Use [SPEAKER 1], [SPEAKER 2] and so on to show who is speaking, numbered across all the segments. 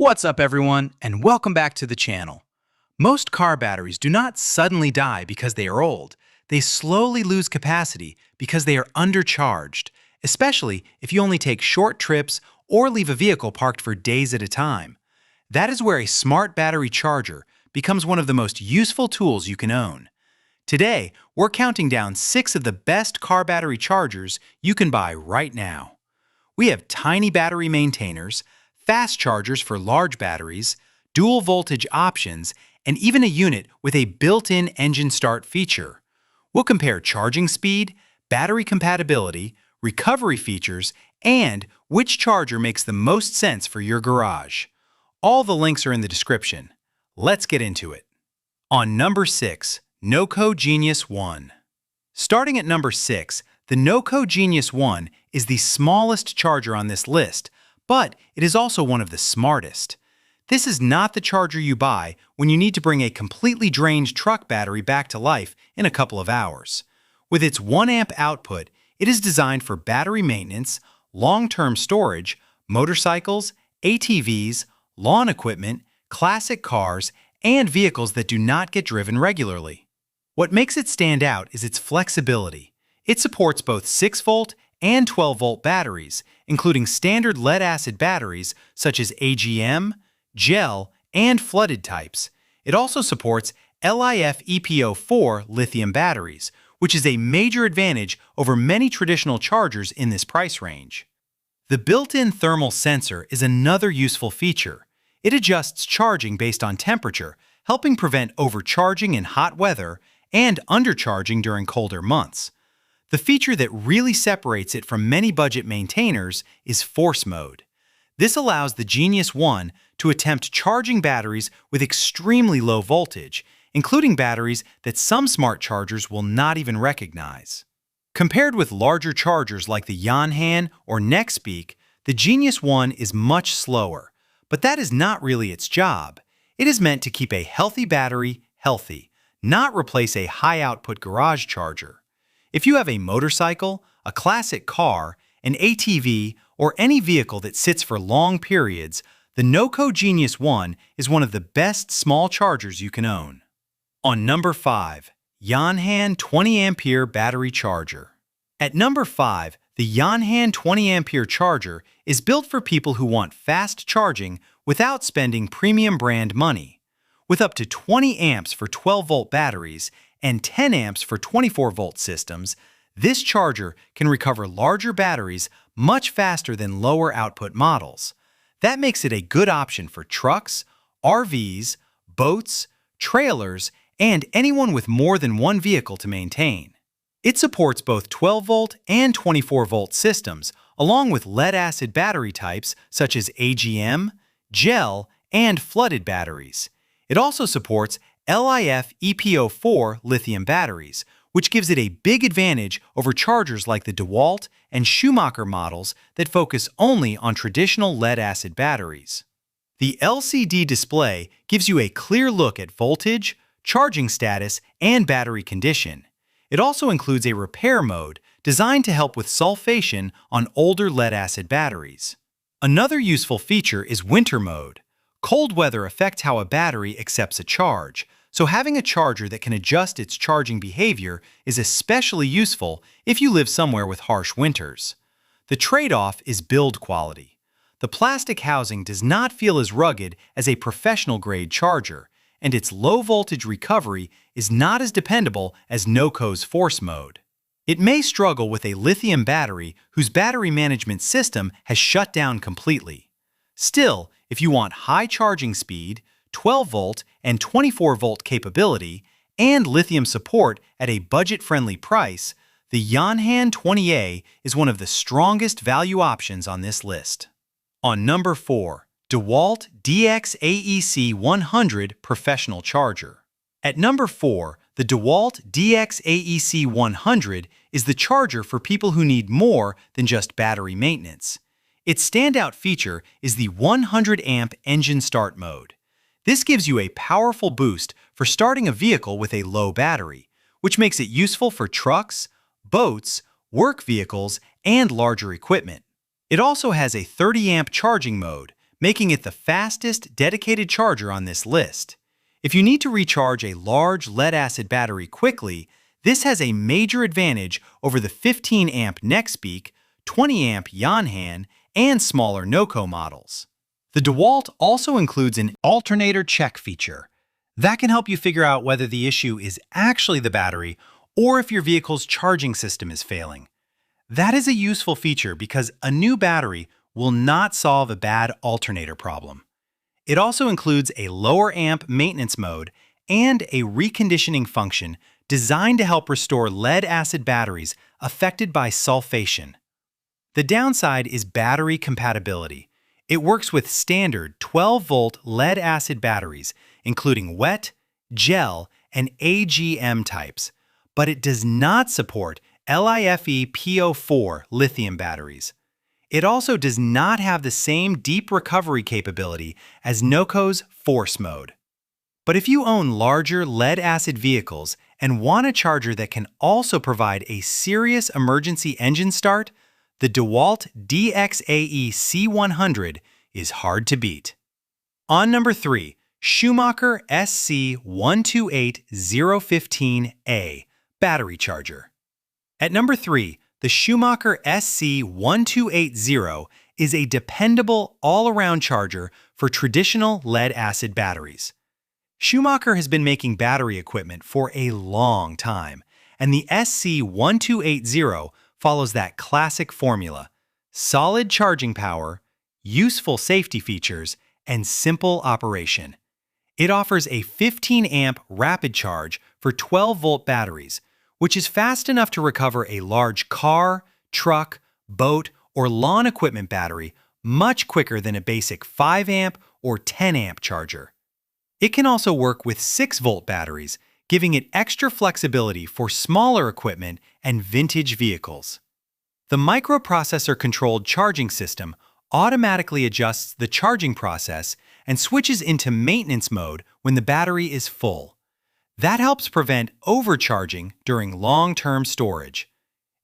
[SPEAKER 1] What's up everyone, and welcome back to the channel. Most car batteries do not suddenly die because they are old. They slowly lose capacity because they are undercharged, especially if you only take short trips or leave a vehicle parked for days at a time. That is where a smart battery charger becomes one of the most useful tools you can own. Today, we're counting down 6 of the best car battery chargers you can buy right now. We have tiny battery maintainers, fast chargers for large batteries, dual voltage options, and even a unit with a built-in engine start feature. We'll compare charging speed, battery compatibility, recovery features, and which charger makes the most sense for your garage. All the links are in the description. Let's get into it. On number 6, NOCO Genius 1. Starting at number 6, the NOCO Genius 1 is the smallest charger on this list, but it is also one of the smartest. This is not the charger you buy when you need to bring a completely drained truck battery back to life in a couple of hours. With its 1 amp output, it is designed for battery maintenance, long-term storage, motorcycles, ATVs, lawn equipment, classic cars, and vehicles that do not get driven regularly. What makes it stand out is its flexibility. It supports both 6-volt and 12-volt batteries, including standard lead-acid batteries such as AGM, gel, and flooded types. It also supports LiFePO4 lithium batteries, which is a major advantage over many traditional chargers in this price range. The built-in thermal sensor is another useful feature. It adjusts charging based on temperature, helping prevent overcharging in hot weather and undercharging during colder months. The feature that really separates it from many budget maintainers is force mode. This allows the Genius 1 to attempt charging batteries with extremely low voltage, including batteries that some smart chargers will not even recognize. Compared with larger chargers like the YONHAN or NEXPEAK, the Genius 1 is much slower, but that is not really its job. It is meant to keep a healthy battery healthy, not replace a high-output garage charger. If you have a motorcycle, a classic car, an ATV, or any vehicle that sits for long periods, the NOCO Genius 1 is one of the best small chargers you can own. On number 5, YONHAN 20 Ah Battery Charger. At number 5, the YONHAN 20 Ah charger is built for people who want fast charging without spending premium brand money. With up to 20 amps for 12-volt batteries and 10 amps for 24-volt systems, this charger can recover larger batteries much faster than lower output models. That makes it a good option for trucks, RVs, boats, trailers, and anyone with more than one vehicle to maintain. It supports both 12-volt and 24-volt systems, along with lead-acid battery types such as AGM, gel, and flooded batteries. It also supports LiFePO4 lithium batteries, which gives it a big advantage over chargers like the DEWALT and Schumacher models that focus only on traditional lead-acid batteries. The LCD display gives you a clear look at voltage, charging status, and battery condition. It also includes a repair mode designed to help with sulfation on older lead-acid batteries. Another useful feature is winter mode. Cold weather affects how a battery accepts a charge, so having a charger that can adjust its charging behavior is especially useful if you live somewhere with harsh winters. The trade-off is build quality. The plastic housing does not feel as rugged as a professional-grade charger, and its low-voltage recovery is not as dependable as NOCO's force mode. It may struggle with a lithium battery whose battery management system has shut down completely. Still, if you want high charging speed, 12-volt and 24-volt capability, and lithium support at a budget-friendly price, the YONHAN 20A is one of the strongest value options on this list. On number 4, DEWALT DX-AEC 100 Professional Charger. At number 4, the DEWALT DX-AEC 100 is the charger for people who need more than just battery maintenance. Its standout feature is the 100 amp engine start mode. This gives you a powerful boost for starting a vehicle with a low battery, which makes it useful for trucks, boats, work vehicles, and larger equipment. It also has a 30 amp charging mode, making it the fastest dedicated charger on this list. If you need to recharge a large lead-acid battery quickly, this has a major advantage over the 15-amp NEXPEAK, 20-amp YONHAN, and smaller NOCO models. The DEWALT also includes an alternator check feature. That can help you figure out whether the issue is actually the battery or if your vehicle's charging system is failing. That is a useful feature because a new battery will not solve a bad alternator problem. It also includes a lower amp maintenance mode and a reconditioning function designed to help restore lead-acid batteries affected by sulfation. The downside is battery compatibility. It works with standard 12-volt lead-acid batteries, including wet, gel, and AGM types, but it does not support LiFePO4 lithium batteries. It also does not have the same deep recovery capability as NOCO's Force Mode. But if you own larger lead-acid vehicles and want a charger that can also provide a serious emergency engine start, the DEWALT DXAE C100 is hard to beat. On number 3, Schumacher SC128015A Battery Charger. At number 3, the Schumacher SC1280 is a dependable all-around charger for traditional lead-acid batteries. Schumacher has been making battery equipment for a long time, and the SC1280 follows that classic formula: solid charging power, useful safety features, and simple operation. It offers a 15-amp rapid charge for 12-volt batteries, which is fast enough to recover a large car, truck, boat, or lawn equipment battery much quicker than a basic 5-amp or 10-amp charger. It can also work with 6-volt batteries, giving it extra flexibility for smaller equipment and vintage vehicles. The microprocessor-controlled charging system automatically adjusts the charging process and switches into maintenance mode when the battery is full. That helps prevent overcharging during long-term storage.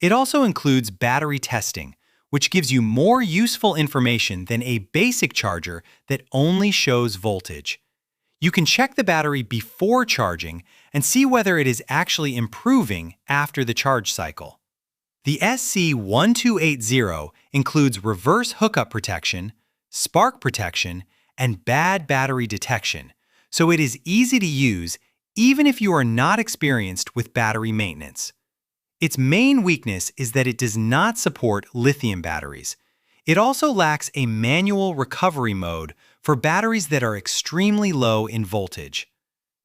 [SPEAKER 1] It also includes battery testing, which gives you more useful information than a basic charger that only shows voltage. You can check the battery before charging and see whether it is actually improving after the charge cycle. The SC1280 includes reverse hookup protection, spark protection, and bad battery detection, so it is easy to use even if you are not experienced with battery maintenance. Its main weakness is that it does not support lithium batteries. It also lacks a manual recovery mode for batteries that are extremely low in voltage.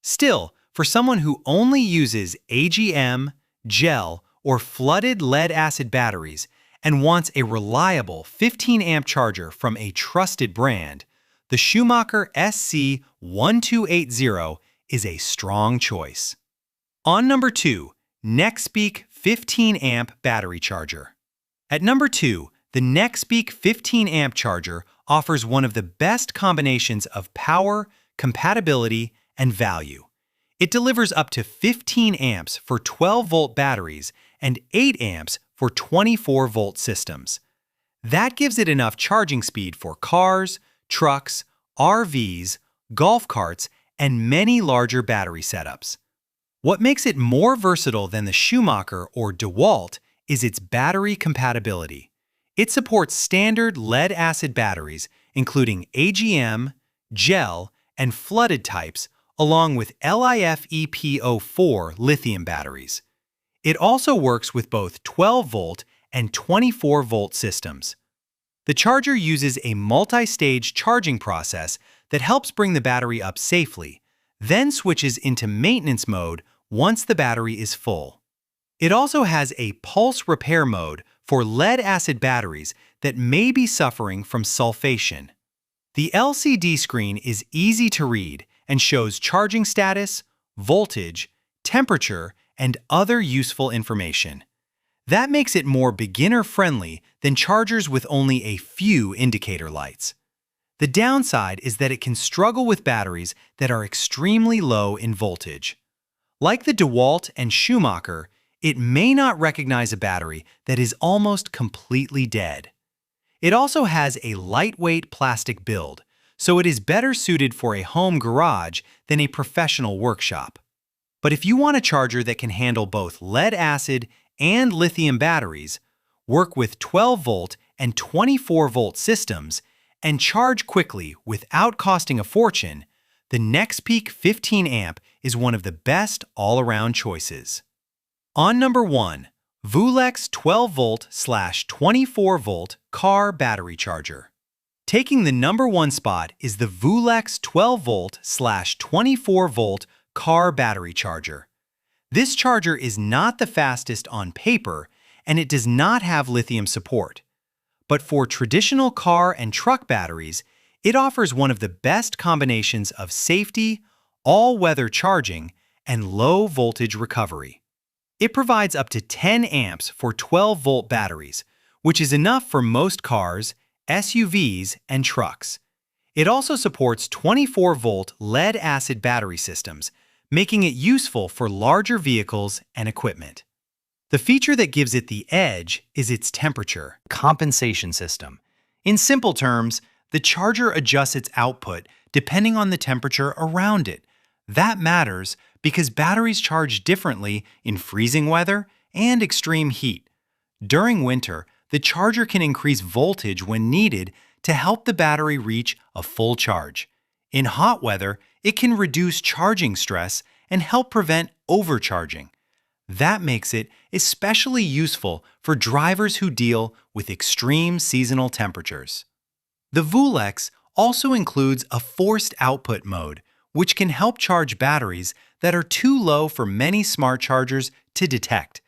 [SPEAKER 1] Still, for someone who only uses AGM, gel, or flooded lead-acid batteries and wants a reliable 15-amp charger from a trusted brand, the Schumacher SC1280 is a strong choice. On number 2, NEXPEAK 15-amp Battery Charger. At number 2, the NEXPEAK 15-amp charger offers one of the best combinations of power, compatibility, and value. It delivers up to 15 amps for 12-volt batteries and 8 amps for 24-volt systems. That gives it enough charging speed for cars, trucks, RVs, golf carts, and many larger battery setups. What makes it more versatile than the Schumacher or DEWALT is its battery compatibility. It supports standard lead-acid batteries, including AGM, gel, and flooded types, along with LiFePO4 lithium batteries. It also works with both 12-volt and 24-volt systems. The charger uses a multi-stage charging process that helps bring the battery up safely, then switches into maintenance mode once the battery is full. It also has a pulse repair mode for lead-acid batteries that may be suffering from sulfation. The LCD screen is easy to read and shows charging status, voltage, temperature, and other useful information. That makes it more beginner-friendly than chargers with only a few indicator lights. The downside is that it can struggle with batteries that are extremely low in voltage. Like the DEWALT and Schumacher, it may not recognize a battery that is almost completely dead. It also has a lightweight plastic build, so it is better suited for a home garage than a professional workshop. But if you want a charger that can handle both lead-acid and lithium batteries, work with 12-volt and 24-volt systems, and charge quickly without costing a fortune, the NEXPEAK 15-amp is one of the best all-around choices. On number 1, Voolex 12-volt/24-volt car battery charger. Taking the number 1 spot is the Voolex 12-volt/24-volt car battery charger. This charger is not the fastest on paper, and it does not have lithium support. But for traditional car and truck batteries, it offers one of the best combinations of safety, all-weather charging, and low-voltage recovery. It provides up to 10 amps for 12-volt batteries, which is enough for most cars, SUVs, and trucks. It also supports 24-volt lead-acid battery systems, making it useful for larger vehicles and equipment. The feature that gives it the edge is its temperature compensation system. In simple terms, the charger adjusts its output depending on the temperature around it. That matters because batteries charge differently in freezing weather and extreme heat. During winter, the charger can increase voltage when needed to help the battery reach a full charge. In hot weather, it can reduce charging stress and help prevent overcharging. That makes it especially useful for drivers who deal with extreme seasonal temperatures. The Voolex also includes a forced output mode, which can help charge batteries that are too low for many smart chargers to detect.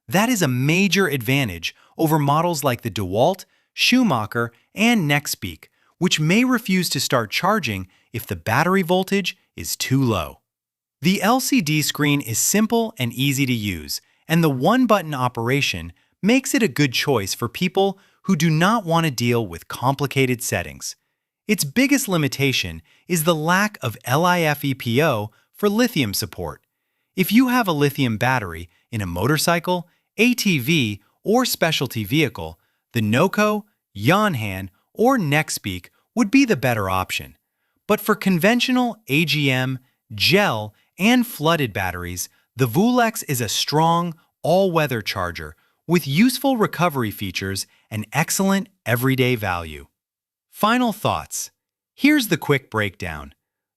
[SPEAKER 1] That is a major advantage over models like the DEWALT, Schumacher, and NEXPEAK, which may refuse to start charging if the battery voltage is too low. The LCD screen is simple and easy to use, and the one-button operation makes it a good choice for people who do not want to deal with complicated settings. Its biggest limitation is the lack of LiFePO for lithium support. If you have a lithium battery in a motorcycle, ATV, or specialty vehicle, the NOCO, YONHAN, or NEXPEAK would be the better option. But for conventional AGM, gel, and flooded batteries, the Voolex is a strong, all-weather charger with useful recovery features and excellent everyday value. Final thoughts. Here's the quick breakdown.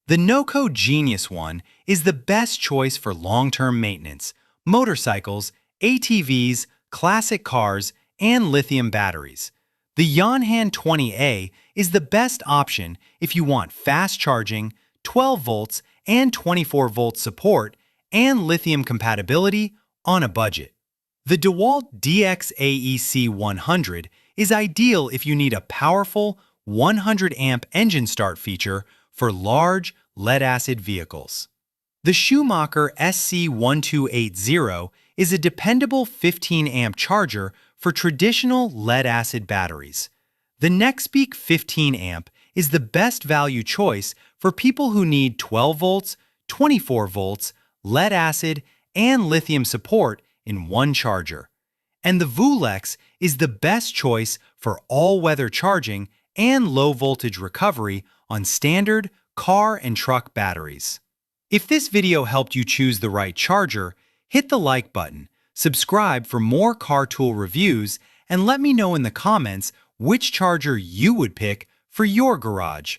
[SPEAKER 1] The NOCO Genius One is the best choice for long-term maintenance, motorcycles, ATVs, classic cars, and lithium batteries. The YONHAN 20A is the best option if you want fast charging, 12 volts, and 24-volt support, and lithium compatibility on a budget. The DEWALT DXAEC 100 is ideal if you need a powerful 100-amp engine start feature for large, lead-acid vehicles. The Schumacher SC1280 is a dependable 15-amp charger for traditional lead-acid batteries. The NEXPEAK 15-amp is the best value choice for people who need 12 volts, 24 volts, lead-acid, and lithium support in one charger. And the Voolex is the best choice for all-weather charging and low-voltage recovery on standard car and truck batteries. If this video helped you choose the right charger, hit the like button, subscribe for more car tool reviews, and let me know in the comments which charger you would pick for your garage.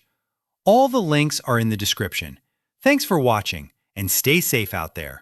[SPEAKER 1] All the links are in the description. Thanks for watching, and stay safe out there.